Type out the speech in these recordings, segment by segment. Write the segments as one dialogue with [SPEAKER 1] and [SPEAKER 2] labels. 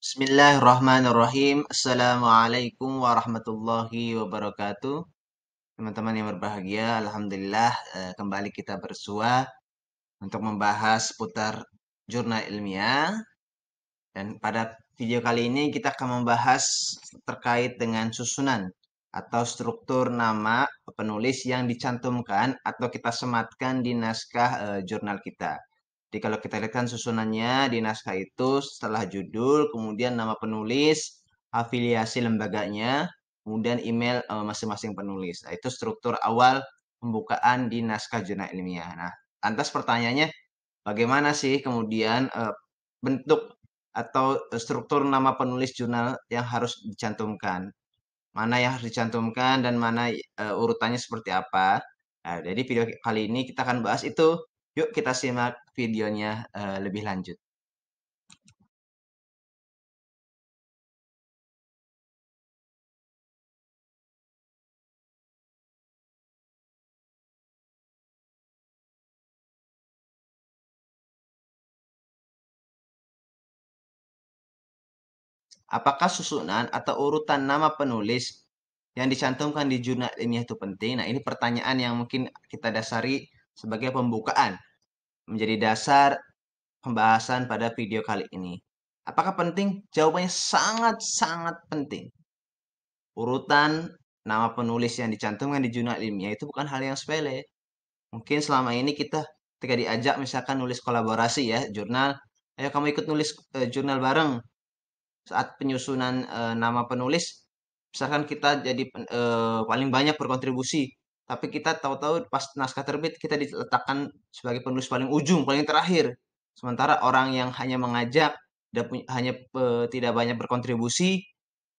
[SPEAKER 1] Bismillahirrahmanirrahim. Assalamualaikum warahmatullahi wabarakatuh. Teman-teman yang berbahagia, Alhamdulillah kembali kita bersua untuk membahas seputar jurnal ilmiah. Dan pada video kali ini kita akan membahas terkait dengan susunan atau struktur nama penulis yang dicantumkan atau kita sematkan di naskah jurnal kita. Jadi kalau kita lihat kan susunannya di naskah itu setelah judul, kemudian nama penulis, afiliasi lembaganya, kemudian email masing-masing penulis. Nah, itu struktur awal pembukaan di naskah jurnal ilmiah. Nah, lantas pertanyaannya, bagaimana sih kemudian bentuk atau struktur nama penulis jurnal yang harus dicantumkan? Mana yang harus dicantumkan dan mana urutannya seperti apa? Nah, jadi video kali ini kita akan bahas itu. Yuk kita simak videonya lebih lanjut. Apakah susunan atau urutan nama penulis yang dicantumkan di jurnal ilmiah itu penting? Nah, ini pertanyaan yang mungkin kita dasari sebagai pembukaan, menjadi dasar pembahasan pada video kali ini. Apakah penting? Jawabannya sangat-sangat penting. Urutan nama penulis yang dicantumkan di jurnal ilmiah itu bukan hal yang sepele. Mungkin selama ini kita ketika diajak misalkan nulis kolaborasi ya, jurnal, ayo kamu ikut nulis jurnal bareng. Saat penyusunan nama penulis, misalkan kita jadi paling banyak berkontribusi, tapi kita tahu-tahu pas naskah terbit kita diletakkan sebagai penulis paling ujung, paling terakhir. Sementara orang yang hanya mengajak, hanya tidak banyak berkontribusi,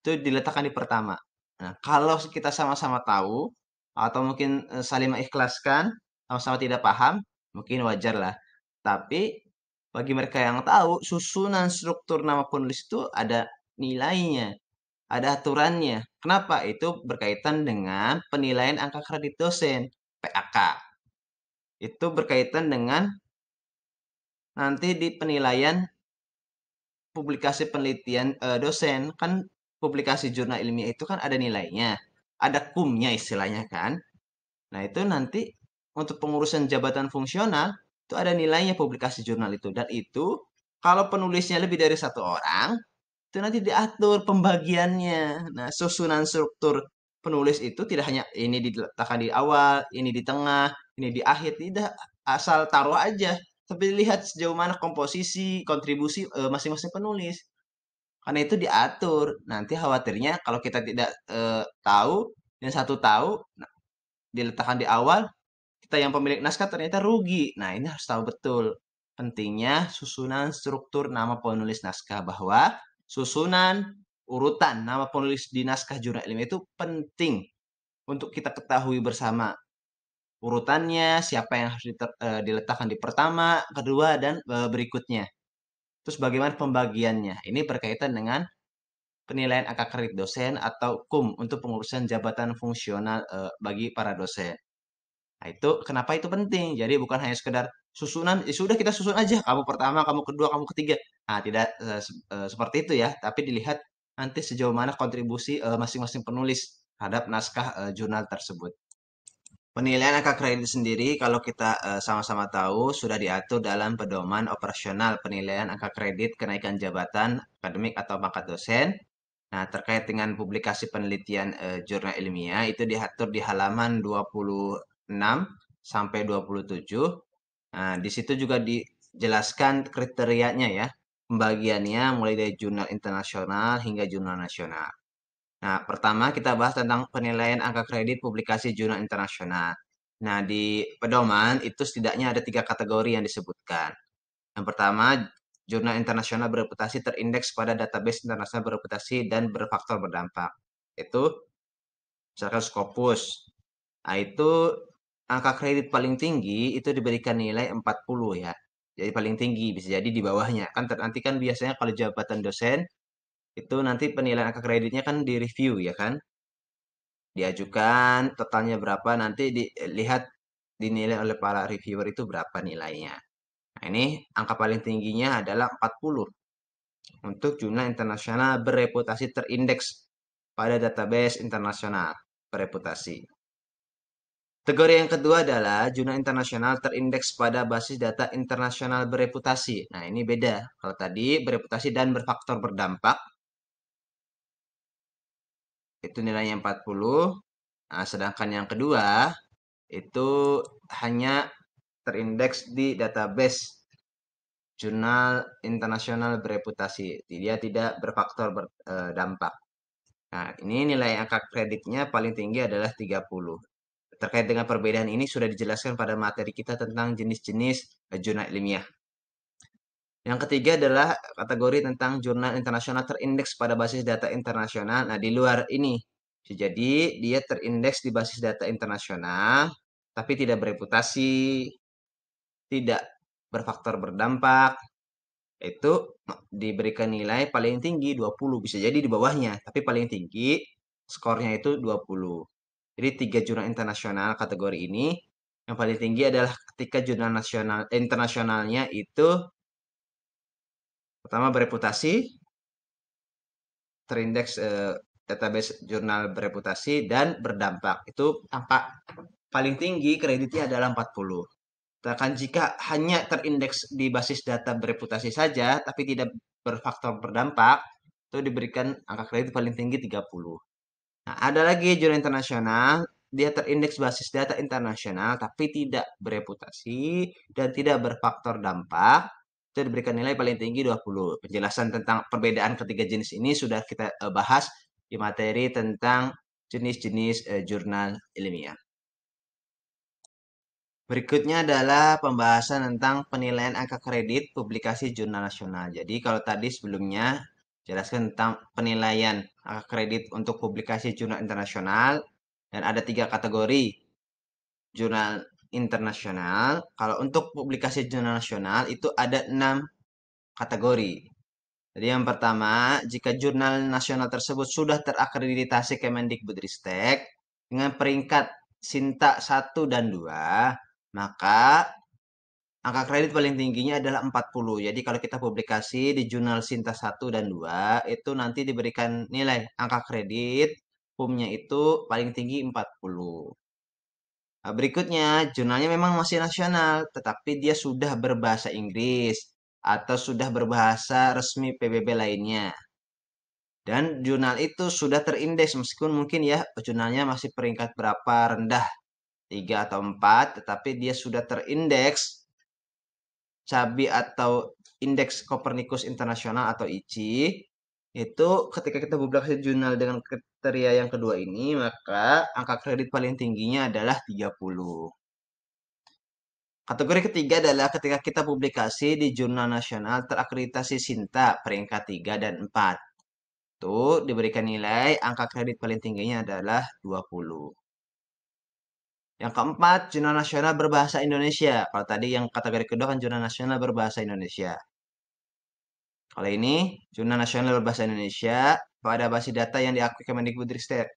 [SPEAKER 1] itu diletakkan di pertama. Nah, kalau kita sama-sama tahu, atau mungkin saling mengikhlaskan, sama-sama tidak paham, mungkin wajar lah. Tapi bagi mereka yang tahu, susunan struktur nama penulis itu ada nilainya, ada aturannya. Kenapa? Itu berkaitan dengan penilaian angka kredit dosen, PAK. Itu berkaitan dengan nanti di penilaian publikasi penelitian dosen. Kan publikasi jurnal ilmiah itu kan ada nilainya, ada kumnya istilahnya kan. Nah, itu nanti untuk pengurusan jabatan fungsional itu ada nilainya publikasi jurnal itu, dan itu kalau penulisnya lebih dari satu orang itu nanti diatur pembagiannya. Nah, susunan struktur penulis itu tidak hanya ini diletakkan di awal, ini di tengah, ini di akhir, tidak asal taruh aja, tapi lihat sejauh mana komposisi, kontribusi masing-masing penulis. Karena itu diatur. Nanti khawatirnya kalau kita tidak tahu, yang satu tahu, nah, diletakkan di awal, kita yang pemilik naskah ternyata rugi. Nah, ini harus tahu betul pentingnya susunan struktur nama penulis naskah, bahwa susunan urutan nama penulis di naskah jurnal ilmiah itu penting untuk kita ketahui bersama urutannya, siapa yang harus diletakkan di pertama, kedua, dan berikutnya. Terus bagaimana pembagiannya? Ini berkaitan dengan penilaian angka kredit dosen atau KUM untuk pengurusan jabatan fungsional bagi para dosen. Nah, itu kenapa itu penting. Jadi bukan hanya sekedar susunan, ya sudah kita susun aja, kamu pertama, kamu kedua, kamu ketiga. Nah, tidak seperti itu ya, tapi dilihat nanti sejauh mana kontribusi masing-masing penulis terhadap naskah jurnal tersebut. Penilaian angka kredit sendiri kalau kita sama-sama tahu sudah diatur dalam pedoman operasional penilaian angka kredit kenaikan jabatan akademik atau pangkat dosen. Nah, terkait dengan publikasi penelitian jurnal ilmiah itu diatur di halaman 26 sampai 27. Nah, di situ juga dijelaskan kriterianya ya. Pembagiannya mulai dari jurnal internasional hingga jurnal nasional. Nah, pertama kita bahas tentang penilaian angka kredit publikasi jurnal internasional. Nah, di pedoman itu setidaknya ada 3 kategori yang disebutkan. Yang pertama, jurnal internasional bereputasi terindeks pada database internasional bereputasi dan berfaktor berdampak. Itu misalkan Scopus. Nah, itu angka kredit paling tinggi itu diberikan nilai 40 ya. Jadi paling tinggi, bisa jadi di bawahnya. Kan nanti kan biasanya kalau jabatan dosen itu nanti penilaian angka kreditnya kan direview ya kan. Diajukan totalnya berapa, nanti dilihat dinilai oleh para reviewer itu berapa nilainya. Nah, ini angka paling tingginya adalah 40. untuk jurnal internasional bereputasi terindeks pada database internasional bereputasi. Kategori yang kedua adalah jurnal internasional terindeks pada basis data internasional bereputasi. Nah, ini beda. Kalau tadi bereputasi dan berfaktor berdampak, itu nilainya 40. Nah, sedangkan yang kedua, itu hanya terindeks di database jurnal internasional bereputasi. Dia tidak berfaktor berdampak. Nah, ini nilai angka kreditnya paling tinggi adalah 30. Terkait dengan perbedaan ini sudah dijelaskan pada materi kita tentang jenis-jenis jurnal ilmiah. Yang ketiga adalah kategori tentang jurnal internasional terindeks pada basis data internasional. Nah, di luar ini. Jadi, dia terindeks di basis data internasional, tapi tidak bereputasi, tidak berfaktor berdampak. Itu diberikan nilai paling tinggi 20. Bisa jadi di bawahnya, tapi paling tinggi skornya itu 20. Jadi 3 jurnal internasional kategori ini yang paling tinggi adalah ketika jurnal nasional internasionalnya itu pertama bereputasi, terindeks database jurnal bereputasi dan berdampak. Itu tampak paling tinggi kreditnya adalah 40. Sedangkan jika hanya terindeks di basis data bereputasi saja tapi tidak berfaktor berdampak, itu diberikan angka kredit paling tinggi 30. Nah, ada lagi jurnal internasional, dia terindeks basis data internasional tapi tidak bereputasi dan tidak berfaktor dampak. Itu diberikan nilai paling tinggi 20. Penjelasan tentang perbedaan ketiga jenis ini sudah kita bahas di materi tentang jenis-jenis jurnal ilmiah. Berikutnya adalah pembahasan tentang penilaian angka kredit publikasi jurnal nasional. Jadi kalau tadi sebelumnya jelaskan tentang penilaian angka kredit untuk publikasi jurnal internasional dan ada 3 kategori jurnal internasional. Kalau untuk publikasi jurnal nasional itu ada 6 kategori. Jadi yang pertama, jika jurnal nasional tersebut sudah terakreditasi Kemendikbudristek dengan peringkat Sinta 1 dan 2, maka angka kredit paling tingginya adalah 40. Jadi kalau kita publikasi di jurnal Sinta 1 dan 2, itu nanti diberikan nilai angka kredit PUM-nya itu paling tinggi 40. Nah, berikutnya, jurnalnya memang masih nasional, tetapi dia sudah berbahasa Inggris atau sudah berbahasa resmi PBB lainnya. Dan jurnal itu sudah terindeks meskipun mungkin ya jurnalnya masih peringkat berapa rendah 3 atau 4, tetapi dia sudah terindeks CABI atau Indeks Kopernikus Internasional atau ICI. Itu ketika kita publikasi jurnal dengan kriteria yang kedua ini, maka angka kredit paling tingginya adalah 30. Kategori ketiga adalah ketika kita publikasi di jurnal nasional terakreditasi Sinta peringkat 3 dan 4. Itu diberikan nilai angka kredit paling tingginya adalah 20. Yang keempat, jurnal nasional berbahasa Indonesia. Kalau tadi yang kategori kedua kan jurnal nasional berbahasa Indonesia. Kalau ini, jurnal nasional berbahasa Indonesia pada basis data yang diakui Kemendikbudristek.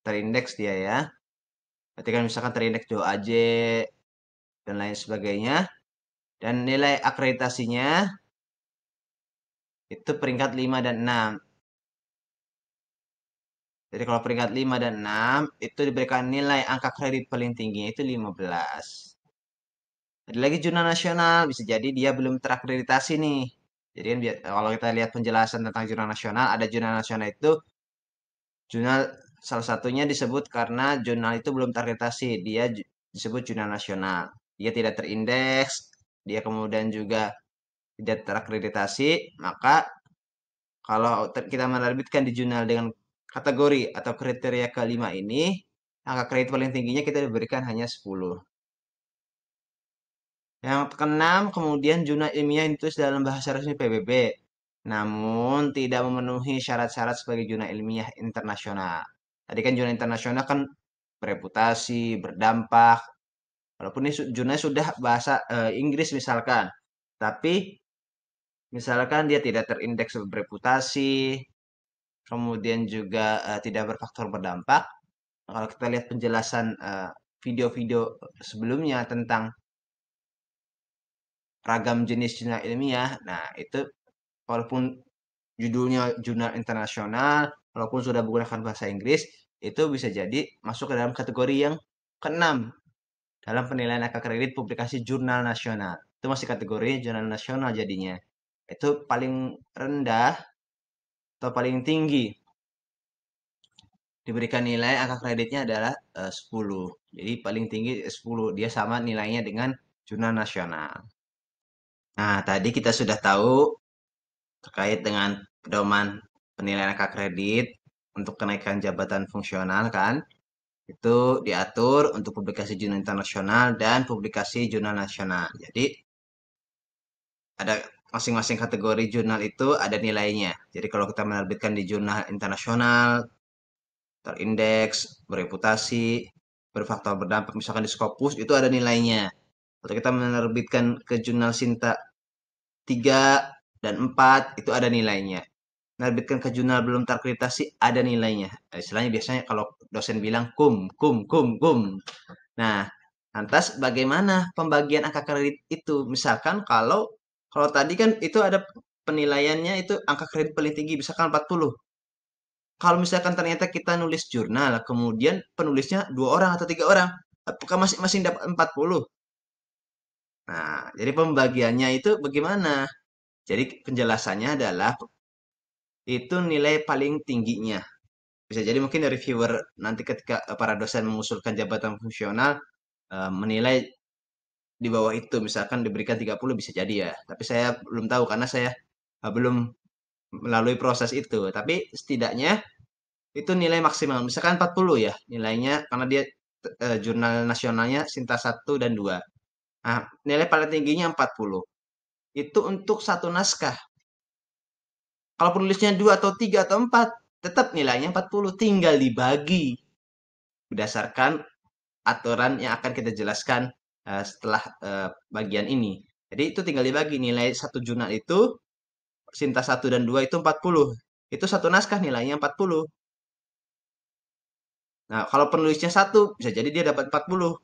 [SPEAKER 1] Terindeks dia ya. Berarti kan misalkan terindeks DOAJ dan lain sebagainya. Dan nilai akreditasinya itu peringkat 5 dan 6. Jadi kalau peringkat 5 dan 6 itu diberikan nilai angka kredit paling tinggi itu 15. Ada lagi jurnal nasional, bisa jadi dia belum terakreditasi nih. Jadi kan kalau kita lihat penjelasan tentang jurnal nasional, ada jurnal nasional itu jurnal salah satunya disebut karena jurnal itu belum terakreditasi, dia disebut jurnal nasional. Dia tidak terindeks, dia kemudian juga tidak terakreditasi, maka kalau kita menerbitkan di jurnal dengan kategori atau kriteria kelima ini, angka kredit paling tingginya kita diberikan hanya 10. Yang keenam, kemudian jurnal ilmiah yang ditulis dalam bahasa resmi PBB, namun tidak memenuhi syarat-syarat sebagai jurnal ilmiah internasional. Tadi kan jurnal internasional kan bereputasi, berdampak, walaupun ini jurnalnya sudah bahasa Inggris misalkan, tapi misalkan dia tidak terindeks bereputasi, kemudian juga tidak berfaktor berdampak. Kalau kita lihat penjelasan video-video sebelumnya tentang ragam jenis jurnal ilmiah. Nah, itu walaupun judulnya jurnal internasional, walaupun sudah menggunakan bahasa Inggris, itu bisa jadi masuk ke dalam kategori yang keenam dalam penilaian angka kredit publikasi jurnal nasional. Itu masih kategori jurnal nasional jadinya. Itu paling rendah atau paling tinggi diberikan nilai angka kreditnya adalah 10. Jadi paling tinggi 10. Dia sama nilainya dengan jurnal nasional. Nah, tadi kita sudah tahu terkait dengan pedoman penilaian angka kredit untuk kenaikan jabatan fungsional kan. Itu diatur untuk publikasi jurnal internasional dan publikasi jurnal nasional. Jadi ada masing-masing kategori jurnal itu ada nilainya. Jadi kalau kita menerbitkan di jurnal internasional, terindeks, bereputasi, berfaktor berdampak, misalkan di Scopus, itu ada nilainya. Atau kita menerbitkan ke jurnal Sinta 3 dan 4, itu ada nilainya. Menerbitkan ke jurnal belum terakreditasi, ada nilainya. Nah, istilahnya biasanya kalau dosen bilang kum. Nah, lantas bagaimana pembagian angka kredit itu? Misalkan kalau tadi kan itu ada penilaiannya itu angka kredit paling tinggi, misalkan 40. Kalau misalkan ternyata kita nulis jurnal, kemudian penulisnya 2 orang atau 3 orang, apakah masing-masing dapat 40? Nah, jadi pembagiannya itu bagaimana? Jadi penjelasannya adalah itu nilai paling tingginya. Bisa jadi mungkin dari reviewer nanti ketika para dosen mengusulkan jabatan fungsional menilai di bawah itu, misalkan diberikan 30 bisa jadi ya. Tapi saya belum tahu karena saya belum melalui proses itu. Tapi setidaknya itu nilai maksimal. Misalkan 40 ya nilainya karena dia jurnal nasionalnya Sinta 1 dan 2. Nah, nilai paling tingginya 40. Itu untuk satu naskah. Kalau penulisnya 2 atau 3 atau 4, tetap nilainya 40. Tinggal dibagi berdasarkan aturan yang akan kita jelaskan setelah bagian ini. Jadi itu tinggal dibagi nilai satu jurnal itu Sinta 1 dan 2 itu 40. Itu satu naskah nilainya 40. Nah, kalau penulisnya 1, bisa jadi dia dapat 40.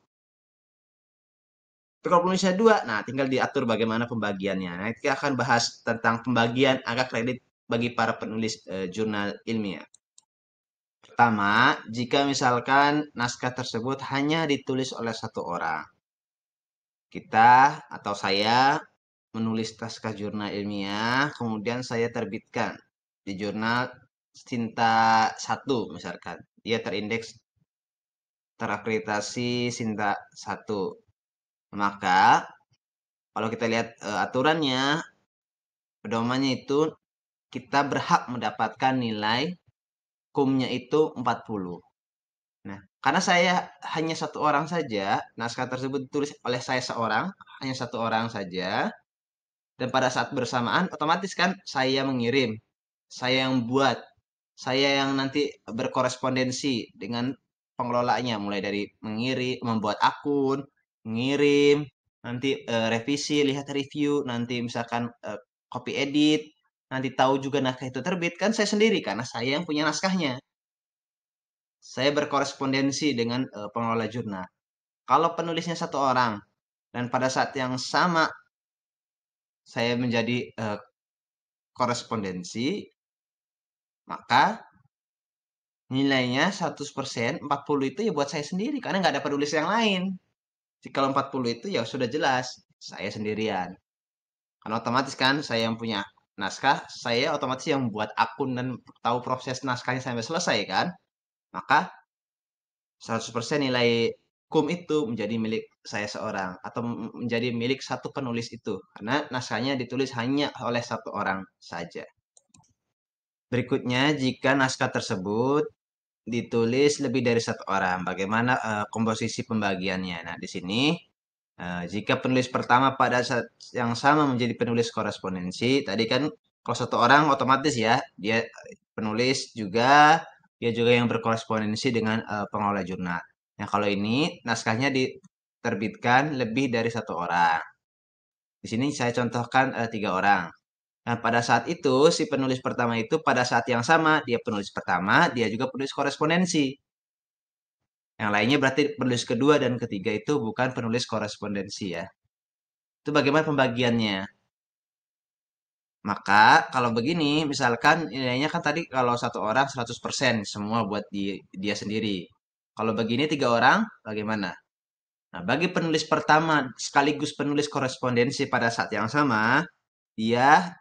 [SPEAKER 1] Tapi kalau penulisnya 2, nah tinggal diatur bagaimana pembagiannya. Nah, kita akan bahas tentang pembagian angka kredit bagi para penulis jurnal ilmiah. Pertama, jika misalkan naskah tersebut hanya ditulis oleh satu orang. Kita atau saya menulis naskah jurnal ilmiah, kemudian saya terbitkan di jurnal Sinta 1 misalkan. Dia terindeks terakreditasi Sinta 1. Maka kalau kita lihat aturannya, pedomannya itu kita berhak mendapatkan nilai kumnya itu 40. Nah, karena saya hanya satu orang saja, naskah tersebut ditulis oleh saya seorang, hanya satu orang saja, dan pada saat bersamaan otomatis kan saya mengirim, saya yang buat, saya yang nanti berkorespondensi dengan pengelolanya, mulai dari mengirim, membuat akun, mengirim, nanti revisi, lihat review, nanti misalkan copy edit, nanti tahu juga naskah itu terbit, kan saya sendiri karena saya yang punya naskahnya. Saya berkorespondensi dengan pengelola jurnal. Kalau penulisnya satu orang dan pada saat yang sama saya menjadi korespondensi, maka nilainya 100%, 40 itu ya buat saya sendiri karena nggak ada penulis yang lain. Jadi kalau 40 itu ya sudah jelas saya sendirian. Karena otomatis kan saya yang punya naskah, saya otomatis yang buat akun dan tahu proses naskahnya sampai selesai kan. Maka 100% nilai kum itu menjadi milik saya seorang atau menjadi milik satu penulis itu karena naskahnya ditulis hanya oleh satu orang saja. Berikutnya, jika naskah tersebut ditulis lebih dari satu orang, bagaimana komposisi pembagiannya? Nah, di sini jika penulis pertama pada saat yang sama menjadi penulis korespondensi, tadi kan kalau satu orang otomatis ya dia penulis juga, dia juga yang berkorespondensi dengan pengelola jurnal. Nah, kalau ini naskahnya diterbitkan lebih dari satu orang. Di sini saya contohkan 3 orang. Nah, pada saat itu si penulis pertama itu pada saat yang sama dia penulis pertama, dia juga penulis korespondensi. Yang lainnya berarti penulis kedua dan ketiga itu bukan penulis korespondensi ya. Itu bagaimana pembagiannya? Maka kalau begini, misalkan nilainya kan tadi kalau satu orang 100% semua buat dia sendiri. Kalau begini tiga orang, bagaimana? Nah, bagi penulis pertama sekaligus penulis korespondensi pada saat yang sama, dia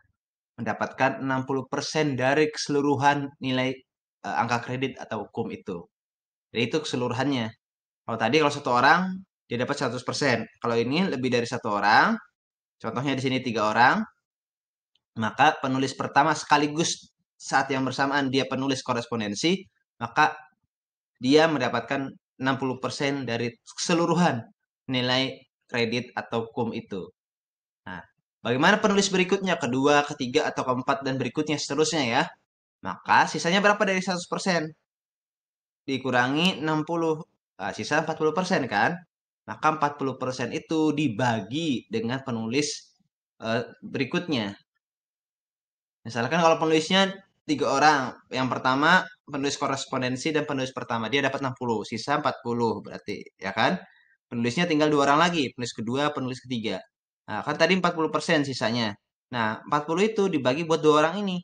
[SPEAKER 1] mendapatkan 60% dari keseluruhan nilai angka kredit atau hukum itu. Jadi itu keseluruhannya. Kalau satu orang, dia dapat 100%. Kalau ini lebih dari satu orang, contohnya di sini tiga orang, maka penulis pertama sekaligus saat yang bersamaan dia penulis korespondensi, maka dia mendapatkan 60% dari keseluruhan nilai kredit atau kum itu. Nah, bagaimana penulis berikutnya, kedua, ketiga, atau keempat, dan berikutnya seterusnya ya. Maka sisanya berapa dari 100%? Dikurangi 60. Nah, sisa 40% kan? Maka 40% itu dibagi dengan penulis berikutnya. Misalkan kalau penulisnya tiga orang, yang pertama penulis korespondensi dan penulis pertama dia dapat 60, sisa 40 berarti, ya kan? Penulisnya tinggal dua orang lagi, penulis kedua, penulis ketiga. Nah, kan tadi 40% sisanya. Nah, 40 itu dibagi buat dua orang ini,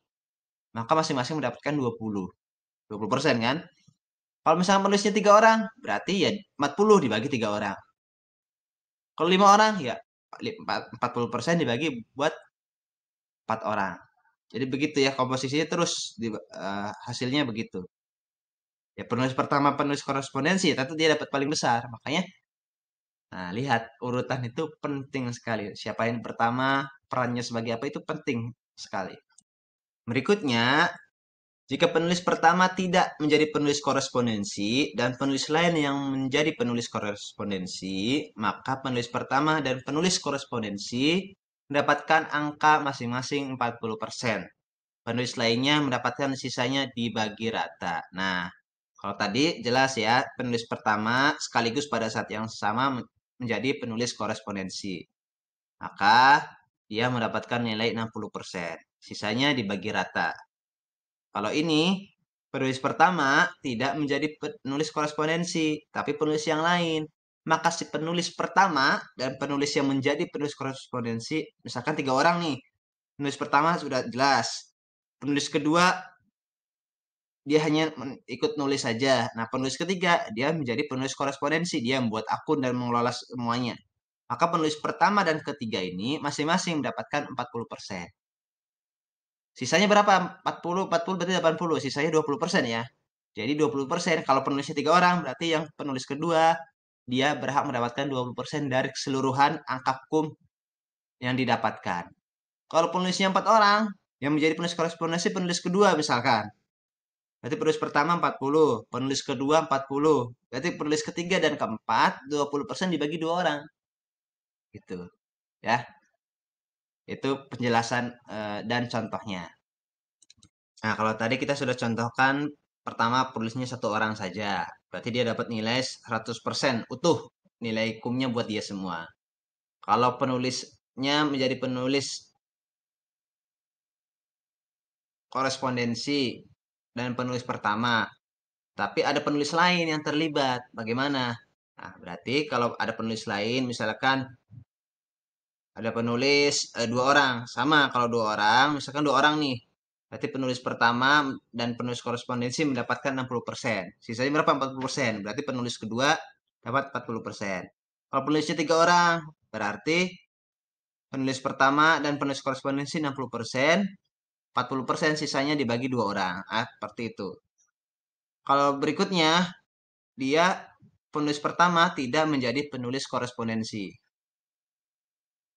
[SPEAKER 1] maka masing-masing mendapatkan 20. 20% kan? Kalau misalnya penulisnya tiga orang, berarti ya 40 dibagi tiga orang. Kalau lima orang, ya 40% dibagi buat empat orang. Jadi begitu ya komposisinya terus hasilnya begitu. Ya penulis pertama penulis korespondensi, tentu dia dapat paling besar. Makanya, nah lihat urutan itu penting sekali. Siapa yang pertama, perannya sebagai apa itu penting sekali. Berikutnya, jika penulis pertama tidak menjadi penulis korespondensi dan penulis lain yang menjadi penulis korespondensi, maka penulis pertama dan penulis korespondensi mendapatkan angka masing-masing 40%. Penulis lainnya mendapatkan sisanya dibagi rata. Nah, kalau tadi jelas ya, penulis pertama sekaligus pada saat yang sama menjadi penulis korespondensi. Maka dia mendapatkan nilai 60%. Sisanya dibagi rata. Kalau ini, penulis pertama tidak menjadi penulis korespondensi, tapi penulis yang lain. Maka si penulis pertama dan penulis yang menjadi penulis korespondensi, misalkan tiga orang nih. Penulis pertama sudah jelas. Penulis kedua dia hanya ikut nulis saja. Nah, penulis ketiga, dia menjadi penulis korespondensi. Dia membuat akun dan mengelola semuanya. Maka penulis pertama dan ketiga ini masing-masing mendapatkan 40%. Sisanya berapa? 40 berarti 80. Sisanya 20% ya. Jadi 20%. Kalau penulisnya tiga orang, berarti yang penulis kedua, dia berhak mendapatkan 20% dari keseluruhan angka kum yang didapatkan. Kalau penulisnya 4 orang, yang menjadi penulis korespondensi penulis kedua misalkan. Berarti penulis pertama 40, penulis kedua 40. Berarti penulis ketiga dan keempat 20% dibagi dua orang. Gitu. Ya. Itu penjelasan dan contohnya. Nah, kalau tadi kita sudah contohkan pertama penulisnya satu orang saja. Berarti dia dapat nilai 100% utuh nilai hukumnya buat dia semua. Kalau penulisnya menjadi penulis korespondensi dan penulis pertama, tapi ada penulis lain yang terlibat. Bagaimana? Nah, berarti kalau ada penulis lain, misalkan ada penulis dua orang, sama kalau dua orang, misalkan dua orang nih. Berarti penulis pertama dan penulis korespondensi mendapatkan 60%. Sisanya berapa? 40%. Berarti penulis kedua dapat 40%. Kalau penulisnya tiga orang, berarti penulis pertama dan penulis korespondensi 60%, 40% sisanya dibagi dua orang. Ah, seperti itu. Kalau berikutnya, dia penulis pertama tidak menjadi penulis korespondensi.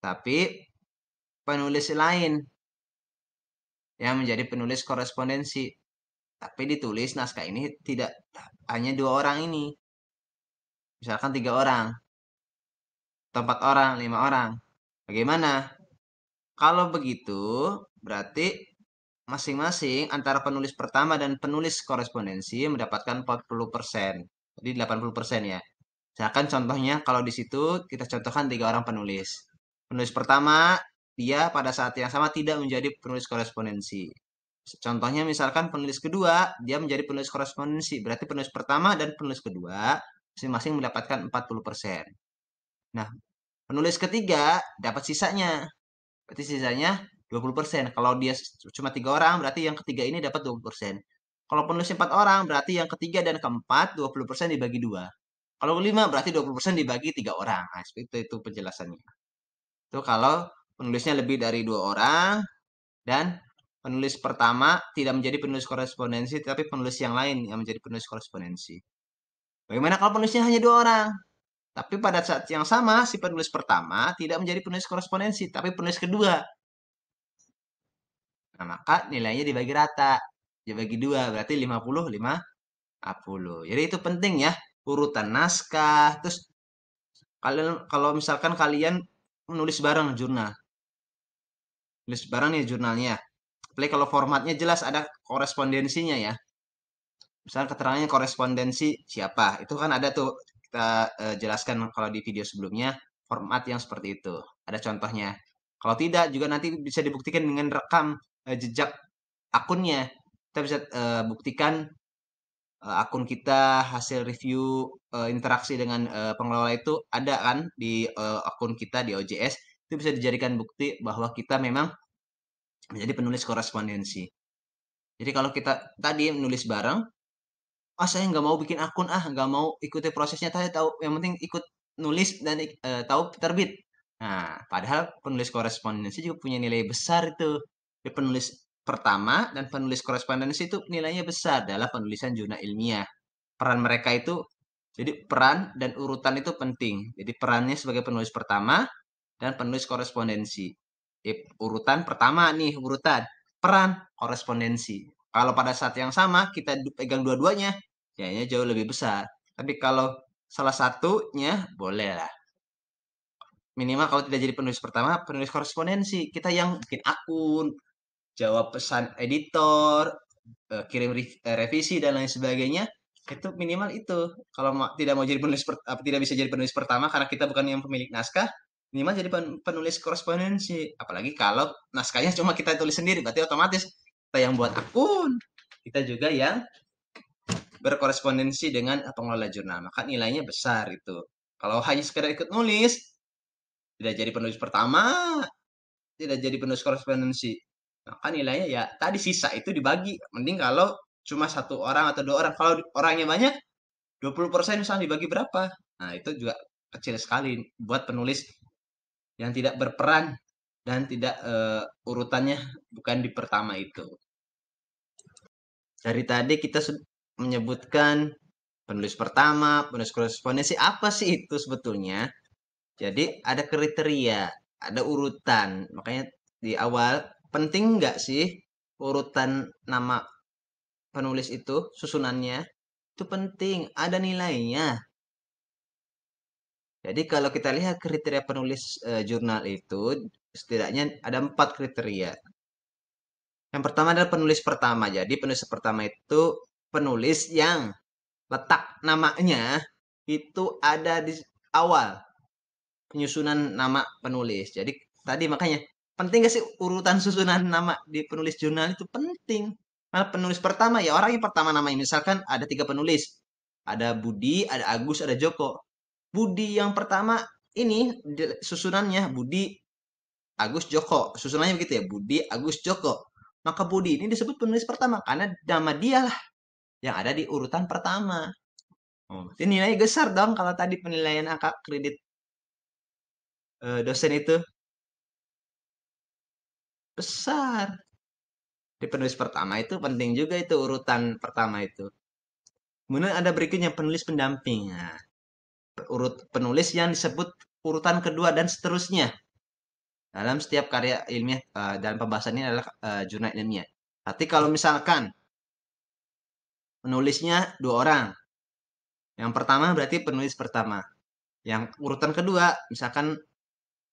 [SPEAKER 1] Tapi penulis lain yang menjadi penulis korespondensi. Tapi ditulis naskah ini tidak hanya dua orang ini. Misalkan tiga orang, atau empat orang, lima orang. Bagaimana? Kalau begitu, berarti masing-masing antara penulis pertama dan penulis korespondensi mendapatkan 40%. Jadi 80% ya. Misalkan contohnya kalau di situ kita contohkan tiga orang penulis. Penulis pertama, dia pada saat yang sama tidak menjadi penulis korespondensi. Contohnya misalkan penulis kedua, dia menjadi penulis korespondensi. Berarti penulis pertama dan penulis kedua masing-masing mendapatkan 40%. Nah, Penulis ketiga dapat sisanya. Berarti sisanya 20%. Kalau dia cuma 3 orang, berarti yang ketiga ini dapat 20%. Kalau penulis 4 orang, berarti yang ketiga dan keempat 20% dibagi 2. Kalau 5, berarti 20% dibagi 3 orang. Nah, seperti itu penjelasannya. Itu kalau penulisnya lebih dari 2 orang, dan penulis pertama tidak menjadi penulis korespondensi, tapi penulis yang lain yang menjadi penulis korespondensi. Bagaimana kalau penulisnya hanya 2 orang? Tapi pada saat yang sama, si penulis pertama tidak menjadi penulis korespondensi, tapi penulis kedua. Nah, maka nilainya dibagi rata. Dibagi 2, berarti 50, 50. Jadi itu penting ya, urutan naskah. Terus kalau misalkan kalian menulis bareng jurnal. Tulis bareng nih jurnalnya. Apalagi kalau formatnya jelas ada korespondensinya ya. Misalnya keterangannya korespondensi siapa. Itu kan ada tuh kita jelaskan kalau di video sebelumnya format yang seperti itu. Ada contohnya. Kalau tidak juga nanti bisa dibuktikan dengan rekam jejak akunnya. Kita bisa buktikan akun kita hasil review interaksi dengan pengelola itu ada kan di akun kita di OJS. Itu bisa dijadikan bukti bahwa kita memang menjadi penulis korespondensi. Jadi kalau kita tadi menulis bareng, saya nggak mau bikin akun, nggak mau ikuti prosesnya, saya tahu yang penting ikut nulis dan tahu terbit. Nah, padahal penulis korespondensi juga punya nilai besar itu. Di penulis pertama dan penulis korespondensi itu nilainya besar dalam penulisan jurnal ilmiah. Peran mereka itu, jadi peran dan urutan itu penting. Jadi perannya sebagai penulis pertama dan penulis korespondensi. Urutan pertama nih, urutan peran korespondensi. Kalau pada saat yang sama kita pegang dua-duanya, nilainya jauh lebih besar. Tapi kalau salah satunya boleh lah. Minimal kalau tidak jadi penulis pertama, penulis korespondensi. Kita yang bikin akun, jawab pesan editor, kirim revisi dan lain sebagainya. Itu minimal itu. Kalau tidak mau jadi penulis tidak bisa jadi penulis pertama karena kita bukan yang pemilik naskah, minimal jadi penulis korespondensi. Apalagi kalau naskahnya cuma kita tulis sendiri, berarti otomatis kita yang buat akun, kita juga yang berkorespondensi dengan pengelola jurnal, maka nilainya besar itu. Kalau hanya sekedar ikut nulis, tidak jadi penulis pertama, tidak jadi penulis korespondensi, maka nilainya ya tadi sisa itu dibagi. Mending kalau cuma 1 orang atau 2 orang. Kalau orangnya banyak, 20% misalnya dibagi berapa? Nah, itu juga kecil sekali buat penulis yang tidak berperan dan tidak urutannya bukan di pertama itu. Dari tadi kita menyebutkan penulis pertama, penulis korespondensi, apa sih itu sebetulnya? Jadi ada kriteria, ada urutan. Makanya di awal, penting nggak sih urutan nama penulis itu, susunannya? Itu penting, ada nilainya. Jadi kalau kita lihat kriteria penulis jurnal itu, setidaknya ada 4 kriteria. Yang pertama adalah penulis pertama. Jadi penulis pertama itu penulis yang letak namanya itu ada di awal penyusunan nama penulis. Jadi tadi makanya penting gak sih urutan susunan nama di penulis jurnal itu penting. Nah, penulis pertama ya orang yang pertama namanya. Misalkan ada 3 penulis. Ada Budi, ada Agus, ada Joko. Budi yang pertama ini susunannya Budi, Agus, Joko. Susunannya begitu ya. Budi, Agus, Joko. Maka Budi ini disebut penulis pertama karena nama dia lah yang ada di urutan pertama. Ini nilainya besar dong kalau tadi penilaian angka kredit dosen itu besar. Di penulis pertama itu penting juga itu urutan pertama itu. Kemudian ada berikutnya penulis pendamping. Nah, urut penulis yang disebut urutan kedua dan seterusnya. Dalam setiap karya ilmiah dalam pembahasan ini adalah jurnal ilmiah. Tapi kalau misalkan penulisnya 2 orang. Yang pertama berarti penulis pertama. Yang urutan kedua misalkan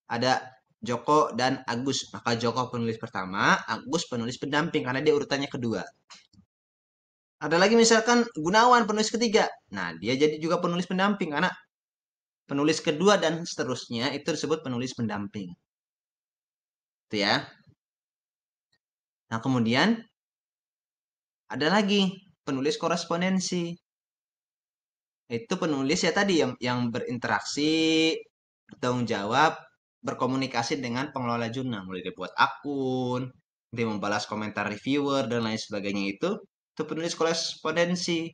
[SPEAKER 1] ada Joko dan Agus. Maka Joko penulis pertama, Agus penulis pendamping karena dia urutannya kedua. Ada lagi misalkan Gunawan penulis ketiga. Nah, dia jadi juga penulis pendamping karena penulis kedua dan seterusnya itu disebut penulis pendamping. Itu ya. Nah, kemudian ada lagi penulis korespondensi. Itu penulis ya tadi yang berinteraksi tanggung jawab berkomunikasi dengan pengelola jurnal, mulai dari buat akun, dia membalas komentar reviewer dan lain sebagainya itu penulis korespondensi.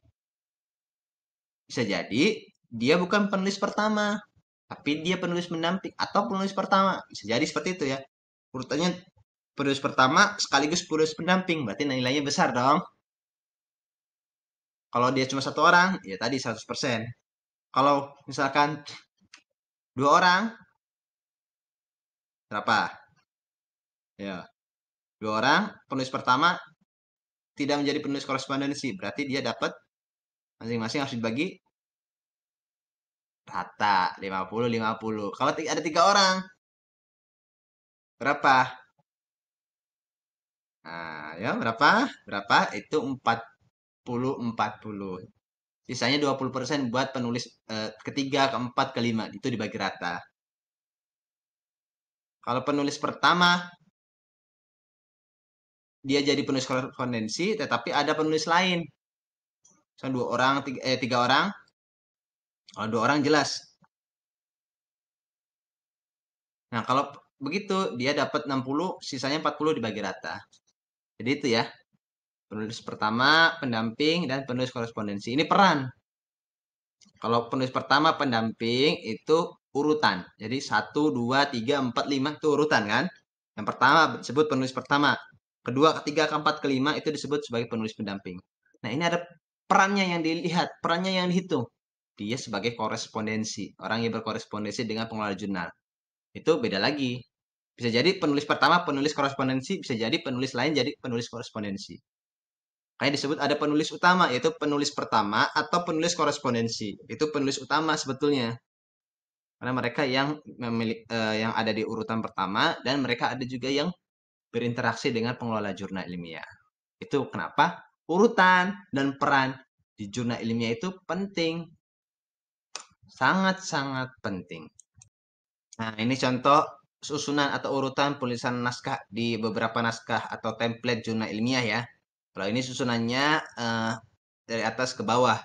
[SPEAKER 1] Bisa jadi dia bukan penulis pertama, tapi dia penulis pendamping atau penulis pertama. Bisa jadi seperti itu ya. Urutannya penulis pertama sekaligus penulis pendamping, berarti nilainya besar dong. Kalau dia cuma satu orang, ya tadi 100%. Kalau misalkan dua orang, berapa? Ya, dua orang, penulis pertama tidak menjadi penulis korespondensi, berarti dia dapat masing-masing harus dibagi rata 50-50. Kalau ada tiga orang, berapa? Nah, ya berapa? Berapa? Itu 40-40. Sisanya 20% buat penulis ketiga, keempat, kelima. Itu dibagi rata. Kalau penulis pertama, dia jadi penulis korespondensi, tetapi ada penulis lain. Misalnya dua orang, tiga orang. Kalau dua orang jelas. Nah, kalau begitu, dia dapat 60, sisanya 40 dibagi rata. Jadi itu ya, penulis pertama, pendamping, dan penulis korespondensi. Ini peran. Kalau penulis pertama, pendamping, itu urutan. Jadi 1, 2, 3, 4, 5 itu urutan kan. Yang pertama disebut penulis pertama. Kedua, ketiga, keempat, kelima itu disebut sebagai penulis pendamping. Nah, ini ada perannya yang dilihat, perannya yang dihitung. Dia sebagai korespondensi, orang yang berkorespondensi dengan pengelola jurnal. Itu beda lagi. Bisa jadi penulis pertama penulis korespondensi, bisa jadi penulis lain jadi penulis korespondensi. Kayak disebut ada penulis utama, yaitu penulis pertama atau penulis korespondensi. Itu penulis utama sebetulnya. Karena mereka yang yang ada di urutan pertama dan mereka ada juga yang berinteraksi dengan pengelola jurnal ilmiah. Itu kenapa urutan dan peran di jurnal ilmiah itu penting. Sangat-sangat penting. Nah, ini contoh susunan atau urutan penulisan naskah di beberapa naskah atau template jurnal ilmiah ya. Kalau ini susunannya dari atas ke bawah.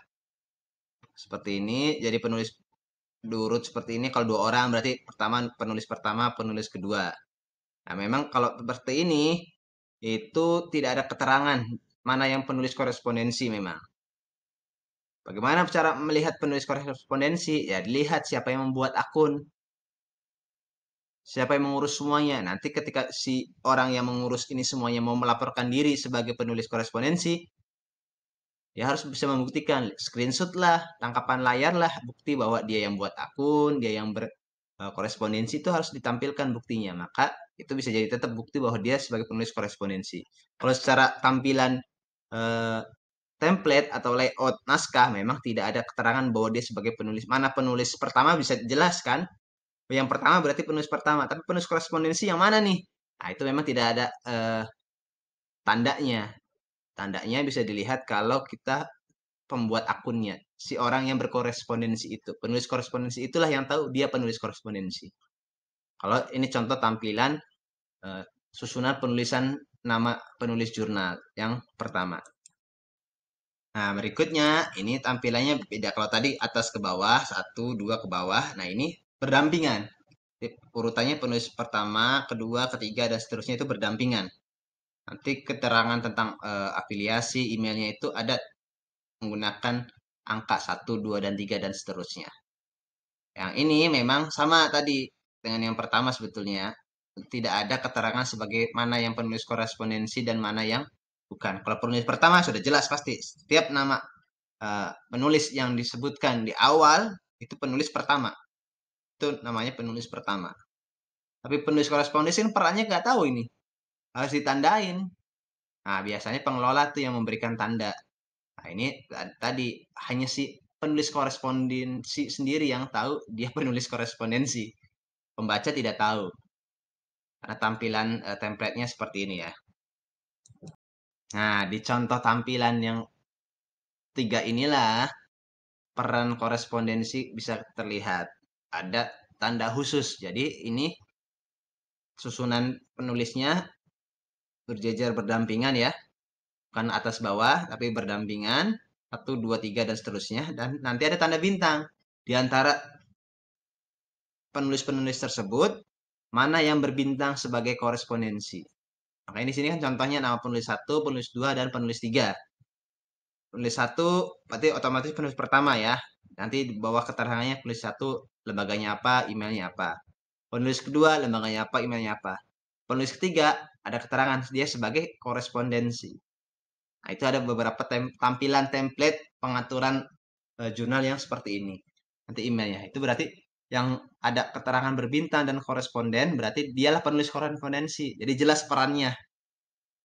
[SPEAKER 1] Seperti ini, jadi penulis diurut seperti ini. Kalau dua orang berarti pertama, penulis kedua. Nah, memang kalau seperti ini, itu tidak ada keterangan mana yang penulis korespondensi memang. Bagaimana cara melihat penulis korespondensi? Ya, dilihat siapa yang membuat akun. Siapa yang mengurus semuanya? Nanti ketika si orang yang mengurus ini semuanya mau melaporkan diri sebagai penulis korespondensi, dia harus bisa membuktikan, screenshot lah, tangkapan layar lah, bukti bahwa dia yang buat akun, dia yang berkorespondensi itu harus ditampilkan buktinya. Maka itu bisa jadi tetap bukti bahwa dia sebagai penulis korespondensi. Kalau secara tampilan eh, template atau layout naskah memang tidak ada keterangan bahwa dia sebagai penulis. Mana penulis pertama bisa dijelaskan. Yang pertama berarti penulis pertama, tapi penulis korespondensi yang mana nih? Nah, itu memang tidak ada tandanya. Tandanya bisa dilihat kalau kita pembuat akunnya, si orang yang berkorespondensi itu, penulis korespondensi itulah yang tahu dia penulis korespondensi. Kalau ini contoh tampilan eh, susunan penulisan nama penulis jurnal yang pertama. Nah, berikutnya ini tampilannya beda. Kalau tadi atas ke bawah, satu, dua ke bawah. Nah, ini berdampingan. Urutannya penulis pertama, kedua, ketiga, dan seterusnya itu berdampingan. Nanti keterangan tentang afiliasi, emailnya itu ada menggunakan angka 1, 2, dan 3, dan seterusnya. Yang ini memang sama tadi dengan yang pertama sebetulnya. Tidak ada keterangan sebagai mana yang penulis korespondensi dan mana yang bukan. Kalau penulis pertama sudah jelas pasti. Setiap nama penulis yang disebutkan di awal itu penulis pertama. Itu namanya penulis pertama. Tapi penulis korespondensi kan perannya nggak tahu ini. Harus ditandain. Nah, biasanya pengelola tuh yang memberikan tanda. Nah, ini tadi hanya si penulis korespondensi sendiri yang tahu dia penulis korespondensi. Pembaca tidak tahu. Karena tampilan template-nya seperti ini ya. Nah, di contoh tampilan yang tiga inilah peran korespondensi bisa terlihat. Ada tanda khusus. Jadi ini susunan penulisnya berjejer berdampingan ya. Bukan atas bawah, tapi berdampingan. 1, 2, 3, dan seterusnya. Dan nanti ada tanda bintang. Di antara penulis-penulis tersebut, mana yang berbintang sebagai korespondensi. Makanya di sini kan contohnya nama penulis 1, penulis 2, dan penulis 3. Penulis 1 berarti otomatis penulis pertama ya. Nanti di bawah keterangannya penulis 1 lembaganya apa, emailnya apa. Penulis kedua lembaganya apa, emailnya apa. Penulis ketiga ada keterangan dia sebagai korespondensi. Nah, itu ada beberapa tampilan template pengaturan jurnal yang seperti ini. Nanti emailnya. Itu berarti yang ada keterangan berbintang dan koresponden berarti dialah penulis korespondensi. Jadi jelas perannya.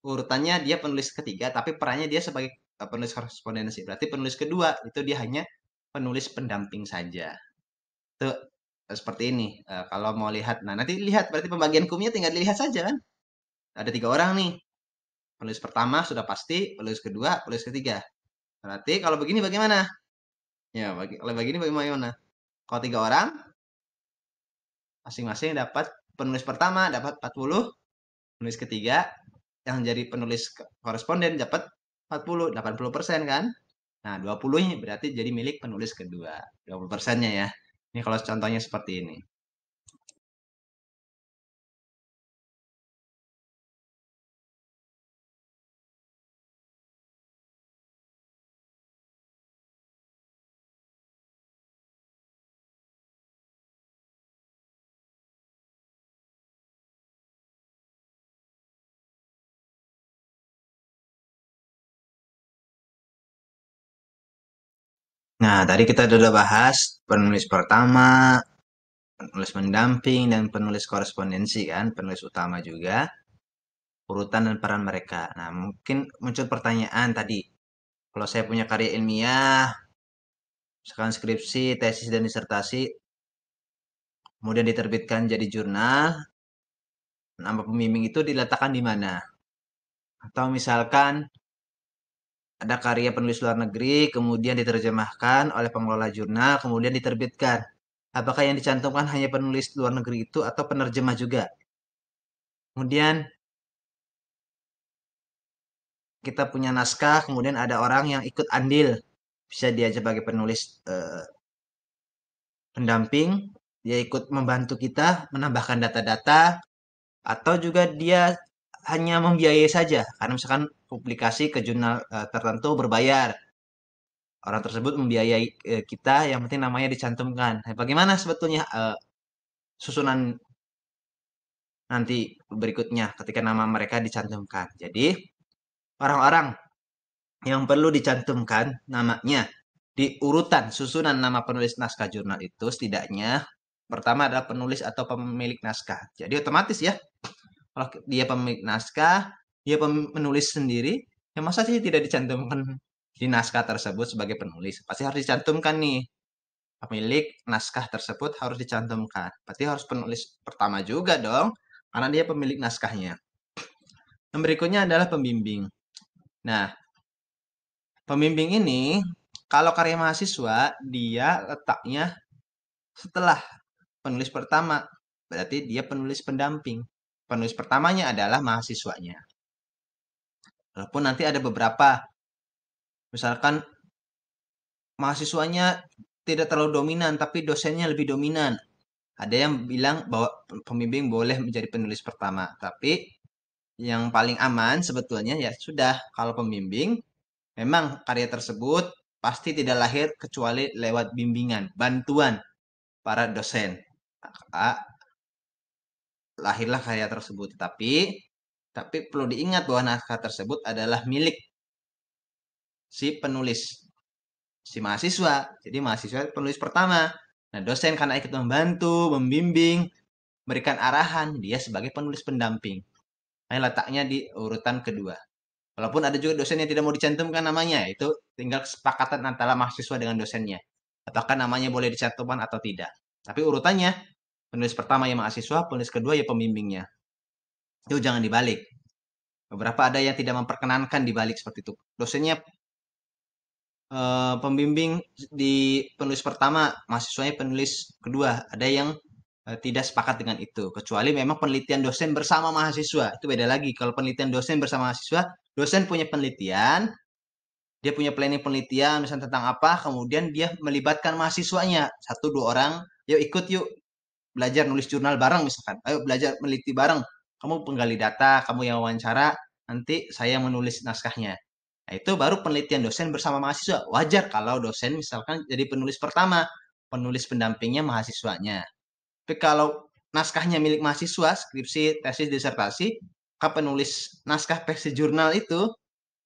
[SPEAKER 1] Urutannya dia penulis ketiga tapi perannya dia sebagai penulis korespondensi. Berarti penulis kedua itu dia hanya penulis pendamping saja. Itu seperti ini. Kalau mau lihat, nah nanti lihat berarti pembagian kumnya tinggal dilihat saja kan. Ada 3 orang nih. Penulis pertama sudah pasti, penulis kedua, penulis ketiga. Berarti kalau begini bagaimana? Ya, kalau begini bagaimana? Kalau 3 orang, masing-masing dapat penulis pertama dapat 40, penulis ketiga yang jadi penulis koresponden dapat 40, 80% kan? Nah, 20 ini berarti jadi milik penulis kedua. 20%-nya ya. Ini kalau contohnya seperti ini. Nah, tadi kita sudah bahas penulis pertama, penulis pendamping, dan penulis korespondensi kan, penulis utama juga, urutan dan peran mereka. Nah, mungkin muncul pertanyaan tadi, kalau saya punya karya ilmiah, misalkan skripsi, tesis, dan disertasi, kemudian diterbitkan jadi jurnal, nama pembimbing itu diletakkan di mana? Atau misalkan ada karya penulis luar negeri, kemudian diterjemahkan oleh pengelola jurnal, kemudian diterbitkan. Apakah yang dicantumkan hanya penulis luar negeri itu atau penerjemah juga? Kemudian kita punya naskah, kemudian ada orang yang ikut andil. Bisa dia sebagai penulis pendamping, dia ikut membantu kita menambahkan data-data, atau juga dia hanya membiayai saja. Karena misalkan publikasi ke jurnal tertentu berbayar. Orang tersebut membiayai kita, yang penting namanya dicantumkan. Nah, bagaimana sebetulnya susunan nanti berikutnya ketika nama mereka dicantumkan? Jadi, orang-orang yang perlu dicantumkan namanya di urutan susunan nama penulis naskah jurnal itu setidaknya pertama adalah penulis atau pemilik naskah. Jadi otomatis ya, kalau dia pemilik naskah, dia penulis sendiri, ya masa sih tidak dicantumkan di naskah tersebut sebagai penulis? Pasti harus dicantumkan nih. Pemilik naskah tersebut harus dicantumkan. Berarti harus penulis pertama juga dong, karena dia pemilik naskahnya. Yang berikutnya adalah pembimbing. Nah, pembimbing ini, kalau karya mahasiswa, dia letaknya setelah penulis pertama. Berarti dia penulis pendamping. Penulis pertamanya adalah mahasiswanya. Walaupun nanti ada beberapa, misalkan mahasiswanya tidak terlalu dominan, tapi dosennya lebih dominan. Ada yang bilang bahwa pembimbing boleh menjadi penulis pertama, tapi yang paling aman sebetulnya ya sudah, kalau pembimbing memang karya tersebut pasti tidak lahir kecuali lewat bimbingan, bantuan para dosen. Maka lahirlah karya tersebut. Tapi perlu diingat bahwa naskah tersebut adalah milik si penulis, si mahasiswa. Jadi mahasiswa penulis pertama. Nah, dosen karena ikut membantu, membimbing, berikan arahan, dia sebagai penulis pendamping. Nah, letaknya di urutan kedua. Walaupun ada juga dosen yang tidak mau dicantumkan namanya, itu tinggal kesepakatan antara mahasiswa dengan dosennya. Apakah namanya boleh dicantumkan atau tidak. Tapi urutannya, penulis pertama ya mahasiswa, penulis kedua ya pembimbingnya. Itu jangan dibalik. Beberapa ada yang tidak memperkenankan dibalik seperti itu. Dosennya pembimbing di penulis pertama, mahasiswanya penulis kedua. Ada yang tidak sepakat dengan itu. Kecuali memang penelitian dosen bersama mahasiswa. Itu beda lagi. Kalau penelitian dosen bersama mahasiswa, dosen punya penelitian, dia punya planning penelitian misalnya tentang apa, kemudian dia melibatkan mahasiswanya. 1-2 orang, yuk ikut yuk. belajar nulis jurnal bareng misalkan. Ayo belajar meneliti bareng. Kamu penggali data, kamu yang wawancara, nanti saya menulis naskahnya. Nah, itu baru penelitian dosen bersama mahasiswa. Wajar kalau dosen misalkan jadi penulis pertama, penulis pendampingnya mahasiswanya. Tapi kalau naskahnya milik mahasiswa, skripsi, tesis, disertasi, maka penulis naskah versi jurnal itu,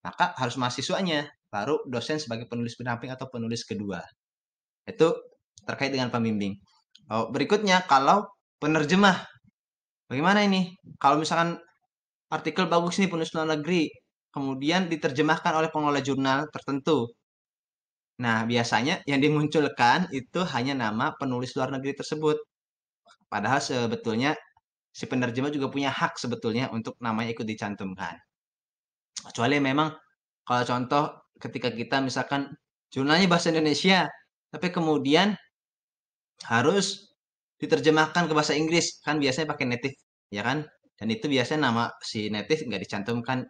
[SPEAKER 1] maka harus mahasiswanya. Baru dosen sebagai penulis pendamping atau penulis kedua. Itu terkait dengan pembimbing. Oh, berikutnya, kalau penerjemah. Bagaimana ini? Kalau misalkan artikel bagus nih penulis luar negeri, kemudian diterjemahkan oleh pengelola jurnal tertentu. Nah, biasanya yang dimunculkan itu hanya nama penulis luar negeri tersebut. Padahal sebetulnya si penerjemah juga punya hak sebetulnya untuk namanya ikut dicantumkan. Kecuali memang kalau contoh ketika kita misalkan jurnalnya bahasa Indonesia, tapi kemudian harus diterjemahkan ke bahasa Inggris, kan biasanya pakai native, ya kan? Dan itu biasanya nama si native nggak dicantumkan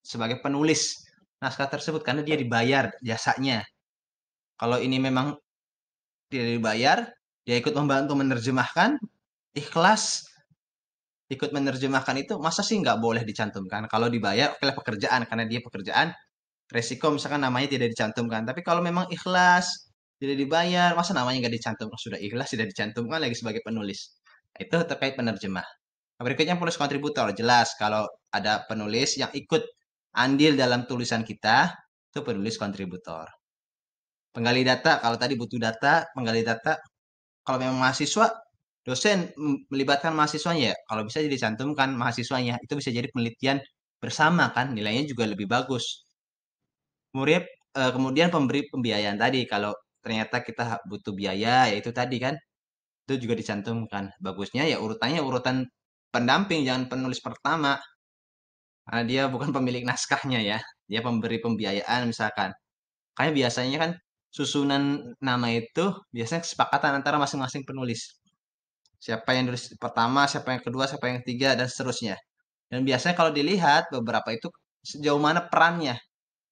[SPEAKER 1] sebagai penulis naskah tersebut karena dia dibayar jasanya. Kalau ini memang tidak dibayar, dia ikut membantu menerjemahkan, ikhlas ikut menerjemahkan itu, masa sih nggak boleh dicantumkan? Kalau dibayar, oke lah pekerjaan, karena dia pekerjaan, resiko misalkan namanya tidak dicantumkan. Tapi kalau memang ikhlas, tidak dibayar, masa namanya nggak dicantumkan? Sudah ikhlas, tidak dicantumkan lagi sebagai penulis. Nah, itu terkait penerjemah. Nah, berikutnya penulis kontributor. Jelas kalau ada penulis yang ikut andil dalam tulisan kita, itu penulis kontributor. Penggali data, kalau tadi butuh data, penggali data, kalau memang mahasiswa, dosen melibatkan mahasiswanya ya, kalau bisa jadi cantumkan mahasiswanya, itu bisa jadi penelitian bersama kan, nilainya juga lebih bagus. Kemudian pemberi pembiayaan tadi, kalau ternyata kita butuh biaya, ya itu tadi kan, itu juga dicantumkan. Bagusnya ya urutannya urutan pendamping, jangan penulis pertama, karena dia bukan pemilik naskahnya ya, dia pemberi pembiayaan misalkan. Kayak biasanya kan susunan nama itu biasanya kesepakatan antara masing-masing penulis. Siapa yang nulis pertama, siapa yang kedua, siapa yang ketiga, dan seterusnya. Dan biasanya kalau dilihat beberapa itu sejauh mana perannya.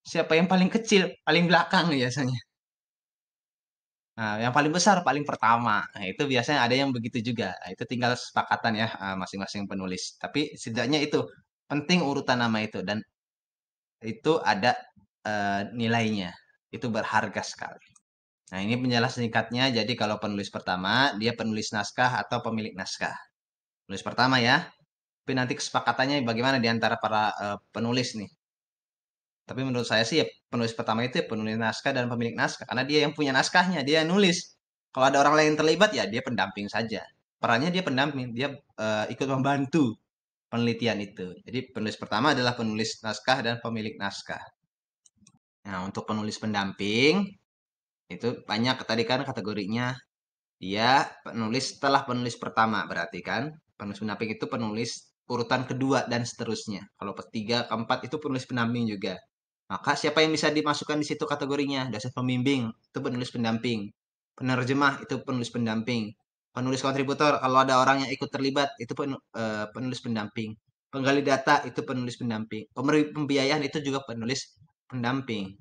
[SPEAKER 1] Siapa yang paling kecil, paling belakang biasanya. Nah, yang paling besar, paling pertama. Nah, itu biasanya ada yang begitu juga. Nah, itu tinggal kesepakatan ya masing-masing penulis. Tapi setidaknya itu penting urutan nama itu dan itu ada nilainya. Itu berharga sekali. Nah, ini penjelasan singkatnya. Jadi kalau penulis pertama, dia penulis naskah atau pemilik naskah. Penulis pertama ya. Tapi nanti kesepakatannya bagaimana di antara para penulis nih. Tapi menurut saya sih ya penulis pertama itu ya penulis naskah dan pemilik naskah. Karena dia yang punya naskahnya, dia yang nulis. Kalau ada orang lain yang terlibat ya dia pendamping saja. Perannya dia pendamping, dia ikut membantu penelitian itu. Jadi penulis pertama adalah penulis naskah dan pemilik naskah. Nah, untuk penulis pendamping itu banyak tadi kan kategorinya. Dia penulis setelah penulis pertama berarti kan. Penulis pendamping itu penulis urutan kedua dan seterusnya. Kalau ketiga, keempat itu penulis pendamping juga. Maka siapa yang bisa dimasukkan di situ kategorinya? Dosen pembimbing itu penulis pendamping. Penerjemah itu penulis pendamping. Penulis kontributor kalau ada orang yang ikut terlibat itu penulis pendamping. Penggali data itu penulis pendamping. Pemberi pembiayaan itu juga penulis pendamping.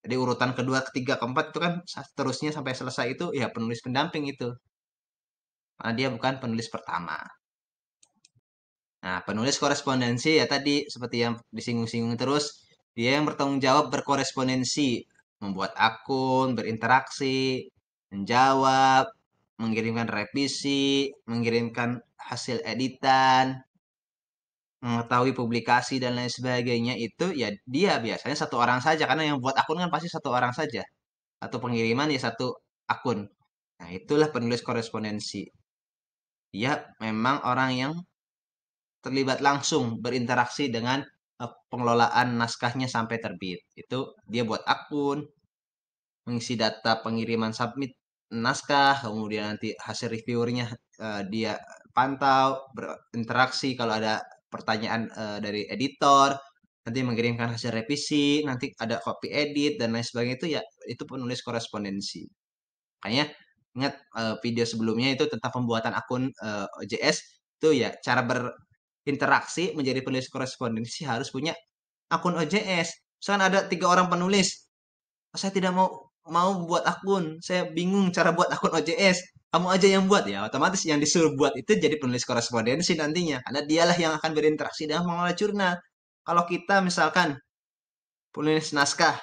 [SPEAKER 1] Jadi urutan kedua, ketiga, keempat itu kan seterusnya sampai selesai itu ya penulis pendamping itu. Karena dia bukan penulis pertama. Nah, penulis korespondensi ya tadi seperti yang disinggung-singgung terus, dia yang bertanggung jawab berkorespondensi, membuat akun, berinteraksi, menjawab, mengirimkan revisi, mengirimkan hasil editan, mengetahui publikasi dan lain sebagainya itu ya dia biasanya satu orang saja karena yang buat akun kan pasti satu orang saja atau pengiriman ya satu akun. Nah, itulah penulis korespondensi. Dia memang orang yang terlibat langsung berinteraksi dengan pengelolaan naskahnya sampai terbit. Itu dia buat akun, mengisi data pengiriman submit naskah, kemudian nanti hasil reviewernya dia pantau, berinteraksi kalau ada pertanyaan dari editor, nanti mengirimkan hasil revisi, nanti ada copy edit dan lain sebagainya itu ya itu penulis korespondensi. Makanya ingat video sebelumnya itu tentang pembuatan akun OJS itu ya cara berinteraksi menjadi penulis korespondensi harus punya akun OJS. Misalkan ada 3 orang penulis, saya tidak mau mau buat akun, saya bingung cara buat akun OJS. Kamu aja yang buat ya, otomatis yang disuruh buat itu jadi penulis korespondensi nantinya, karena dialah yang akan berinteraksi dengan pengelola jurnal. Kalau kita misalkan penulis naskah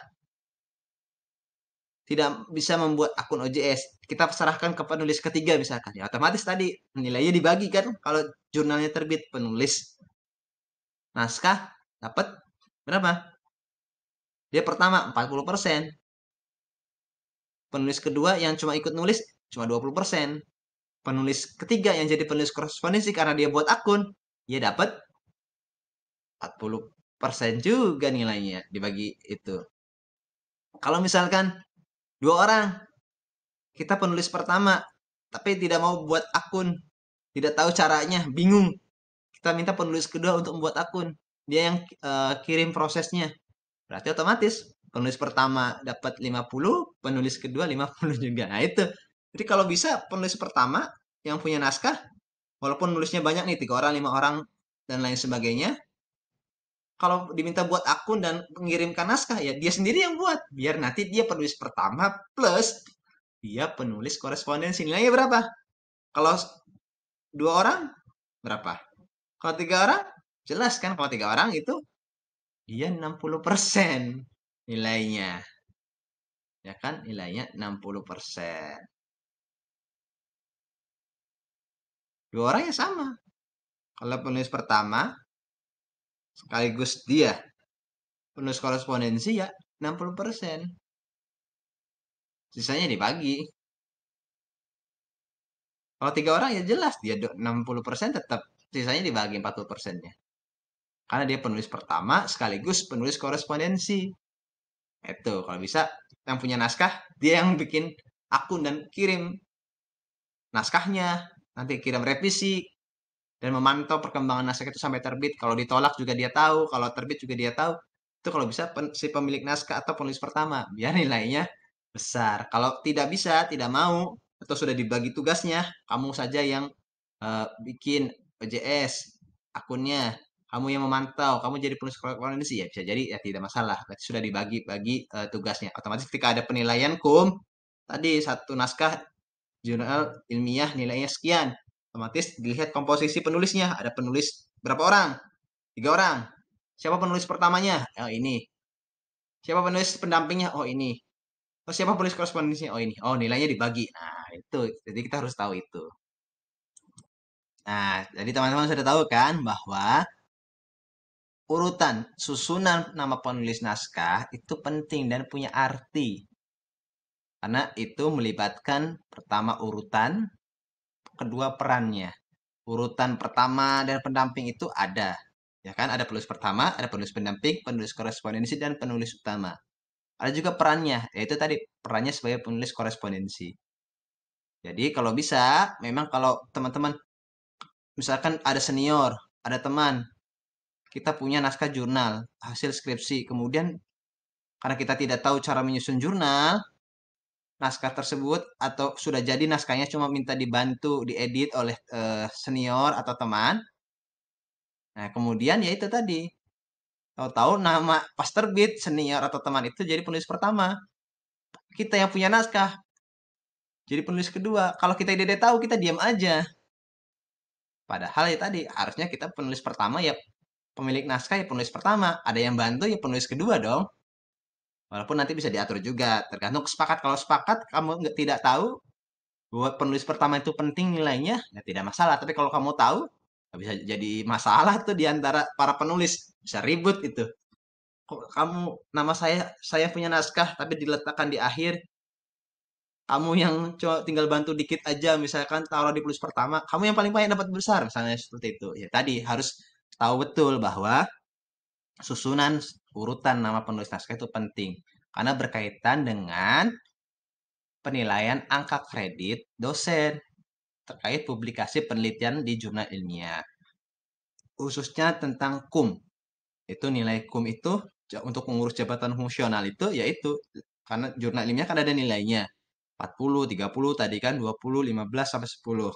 [SPEAKER 1] tidak bisa membuat akun OJS, kita serahkan ke penulis ketiga misalkan, ya otomatis tadi nilainya dibagi kan. Kalau jurnalnya terbit, penulis naskah dapat berapa? Dia pertama 40%. Penulis kedua yang cuma ikut nulis cuma 20%. Penulis ketiga yang jadi penulis korespondensi karena dia buat akun, dia dapat 40% juga nilainya dibagi itu. Kalau misalkan 2 orang, kita penulis pertama, tapi tidak mau buat akun, tidak tahu caranya, bingung. Kita minta penulis kedua untuk membuat akun. Dia yang kirim prosesnya. Berarti otomatis penulis pertama dapat 50, penulis kedua 50 juga. Nah itu. Jadi kalau bisa penulis pertama yang punya naskah, walaupun nulisnya banyak nih, 3 orang, 5 orang, dan lain sebagainya, kalau diminta buat akun dan mengirimkan naskah, ya dia sendiri yang buat. Biar nanti dia penulis pertama plus dia penulis korespondensi. Nilainya berapa? Kalau 2 orang, berapa? Kalau 3 orang, jelas kan kalau 3 orang itu dia 60% nilainya. Ya kan, nilainya 60%. 2 orang ya sama. Kalau penulis pertama, sekaligus dia penulis korespondensi ya 60%. Sisanya dibagi. Kalau 3 orang ya jelas dia 60% tetap. Sisanya dibagi 40%-nya. Karena dia penulis pertama sekaligus penulis korespondensi. Itu kalau bisa yang punya naskah dia yang bikin akun dan kirim naskahnya. Nanti kirim revisi dan memantau perkembangan naskah itu sampai terbit. Kalau ditolak juga dia tahu, kalau terbit juga dia tahu. Itu kalau bisa si pemilik naskah atau penulis pertama biar nilainya besar. Kalau tidak bisa, tidak mau atau sudah dibagi tugasnya, kamu saja yang bikin OJS akunnya, kamu yang memantau, kamu jadi penulis korespondensi ya bisa jadi ya tidak masalah. Berarti sudah dibagi-bagi tugasnya. Otomatis ketika ada penilaian tadi satu naskah jurnal ilmiah nilainya sekian. Otomatis dilihat komposisi penulisnya. Ada penulis berapa orang? 3 orang. Siapa penulis pertamanya? Oh ini. Siapa penulis pendampingnya? Oh ini. Oh siapa penulis korespondensinya? Oh ini. Oh nilainya dibagi. Nah itu. Jadi kita harus tahu itu. Nah, jadi teman-teman sudah tahu kan bahwa urutan susunan nama penulis naskah itu penting dan punya arti. Karena itu melibatkan pertama urutan, kedua perannya. Urutan pertama dan pendamping itu ada. Ya kan, ada penulis pertama, ada penulis pendamping, penulis korespondensi, dan penulis utama. Ada juga perannya, yaitu tadi perannya sebagai penulis korespondensi. Jadi kalau bisa, memang kalau teman-teman, misalkan ada senior, ada teman, kita punya naskah jurnal, hasil skripsi, kemudian karena kita tidak tahu cara menyusun jurnal, naskah tersebut atau sudah jadi naskahnya cuma minta dibantu diedit oleh senior atau teman. Nah, kemudian ya itu tadi. Tahu-tahu nama pas terbit senior atau teman itu jadi penulis pertama. Kita yang punya naskah jadi penulis kedua. Kalau kita tidak tahu, kita diam aja. Padahal ya tadi harusnya kita penulis pertama ya pemilik naskah ya penulis pertama. Ada yang bantu ya penulis kedua dong. Walaupun nanti bisa diatur juga, tergantung sepakat. Kalau sepakat kamu tidak tahu bahwa penulis pertama itu penting nilainya, ya tidak masalah. Tapi kalau kamu tahu, ya bisa jadi masalah tuh di antara para penulis. Bisa ribut itu. Kok kamu nama saya punya naskah tapi diletakkan di akhir. Kamu yang cuma tinggal bantu dikit aja, misalkan taruh di penulis pertama, kamu yang paling banyak dapat besar, misalnya seperti itu. Ya tadi harus tahu betul bahwa susunan urutan nama penulis naskah itu penting karena berkaitan dengan penilaian angka kredit dosen terkait publikasi penelitian di jurnal ilmiah. Khususnya tentang KUM. Itu nilai KUM itu untuk mengurus jabatan fungsional itu yaitu karena jurnal ilmiah kan ada nilainya. 40, 30 tadi kan 20, 15 sampai 10.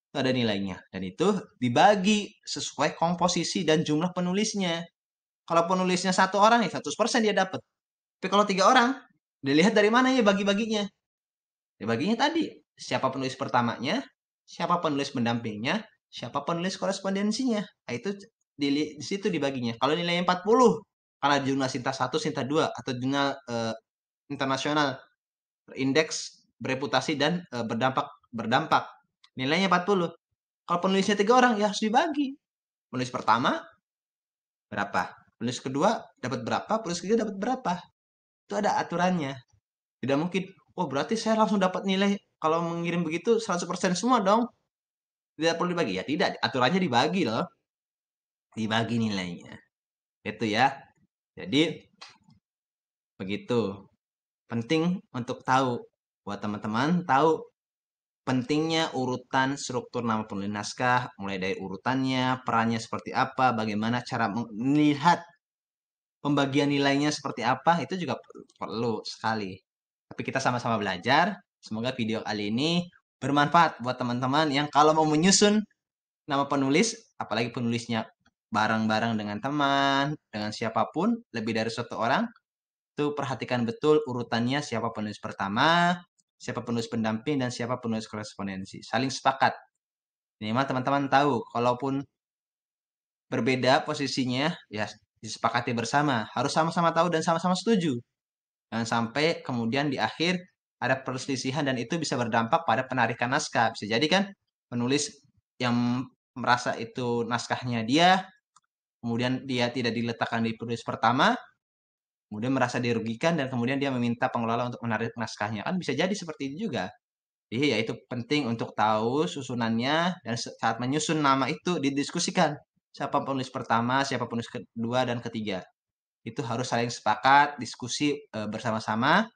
[SPEAKER 1] Itu ada nilainya dan itu dibagi sesuai komposisi dan jumlah penulisnya. Kalau penulisnya 1 orang ya 100% dia dapat. Tapi kalau 3 orang Dilihat dari mana ya bagi-baginya? Dibaginya tadi, siapa penulis pertamanya, siapa penulis pendampingnya, siapa penulis korespondensinya. Nah, itu di situ dibaginya. Kalau nilainya 40, karena jurnal Sinta 1, Sinta 2, atau jurnal internasional, indeks, bereputasi, dan berdampak, nilainya 40. Kalau penulisnya 3 orang, ya harus dibagi. Penulis pertama, berapa? Penulis kedua, dapat berapa? Penulis ketiga, dapat berapa? Itu ada aturannya. Tidak mungkin, oh berarti saya langsung dapat nilai kalau mengirim begitu 100% semua dong. Tidak perlu dibagi. Ya tidak, aturannya dibagi loh. Dibagi nilainya. Itu ya. Jadi begitu. Penting untuk tahu. Buat teman-teman tahu pentingnya urutan struktur nama penulis naskah, mulai dari urutannya, perannya seperti apa, bagaimana cara melihat pembagian nilainya seperti apa, itu juga perlu sekali. Tapi kita sama-sama belajar. Semoga video kali ini bermanfaat buat teman-teman yang kalau mau menyusun nama penulis, apalagi penulisnya bareng-bareng dengan teman, dengan siapapun, lebih dari satu orang, tuh perhatikan betul urutannya, siapa penulis pertama, siapa penulis pendamping, dan siapa penulis korespondensi. Saling sepakat. Minimal teman-teman tahu, kalaupun berbeda posisinya, ya disepakati bersama. Harus sama-sama tahu dan sama-sama setuju. Jangan sampai kemudian di akhir ada perselisihan dan itu bisa berdampak pada penarikan naskah. Bisa jadi kan penulis yang merasa itu naskahnya dia, kemudian dia tidak diletakkan di penulis pertama, kemudian merasa dirugikan dan kemudian dia meminta pengelola untuk menarik naskahnya. Kan bisa jadi seperti itu juga. Jadi ya itu penting untuk tahu susunannya dan saat menyusun nama itu didiskusikan. Siapa penulis pertama, siapa penulis kedua dan ketiga. Itu harus saling sepakat, diskusi bersama-sama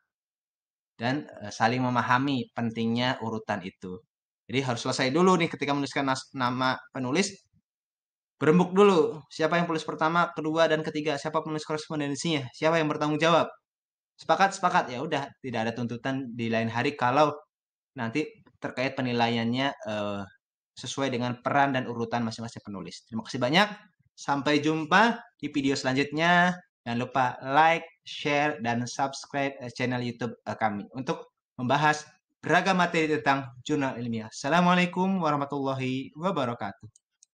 [SPEAKER 1] dan saling memahami pentingnya urutan itu. Jadi harus selesai dulu nih ketika menuliskan nama penulis, berembuk dulu. Siapa yang penulis pertama, kedua, dan ketiga? Siapa penulis korespondensinya? Siapa yang bertanggung jawab? Sepakat, sepakat. Ya udah, tidak ada tuntutan di lain hari kalau nanti terkait penilaiannya sesuai dengan peran dan urutan masing-masing penulis. Terima kasih banyak. Sampai jumpa di video selanjutnya. Jangan lupa like, share, dan subscribe channel YouTube kami untuk membahas beragam materi tentang jurnal ilmiah. Assalamualaikum warahmatullahi wabarakatuh.